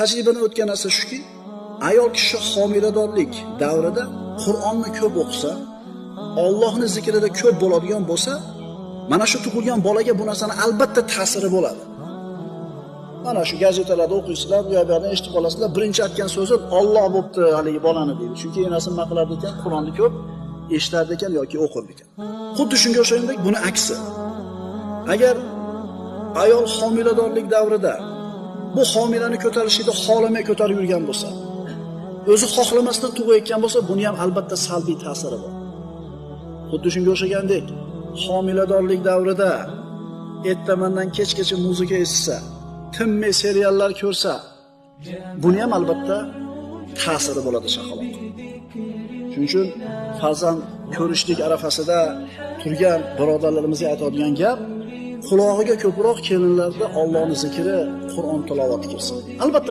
tajribadan o'tgan narsa shuki, ayol kishi homiladorlik davrida Qur'onni ko'p o'qisa, Allohning zikrida ko'p bo'ladigan bo'lsa, mana shu tug'ilgan bolaga bu narsani albatta ta'siri bo'ladi. Mana shu gazetalarda o'qiysizlar, bu yerdan eshitib qolasizlar, birinchi aytgan so'zi Alloh bo'pti haligi bolani deydi. Chunki enasi nima qilardi ekan? Qur'onni ko'p eshitardi ekan yoki o'qirdi ekan. Xuddi shunga o'xshagandek buni aksi. Agar ayol homiladorlik davrida bu homilani ko'tarishida xohlamay ko'tarib yurgan bo'lsa, o'zi xohlamasdan tug'ayotgan bo'lsa, buni ham albatta salbiy ta'siri bor. Xuddi shunga o'xshagandek, homiladorlik davrida ertamandan kechgacha muzika eshitsa, tinmay seriallar ko'rsa, buni ham albatta ta'siri bo'ladi chaqaloq. Shuning uchun farzand ko'rishlik arafasida turgan birodarlarimizga aytadigan gap, qulog'iga ko'proq kelinlarda Allohning zikri, Qur'on tilovati kelsin. Albatta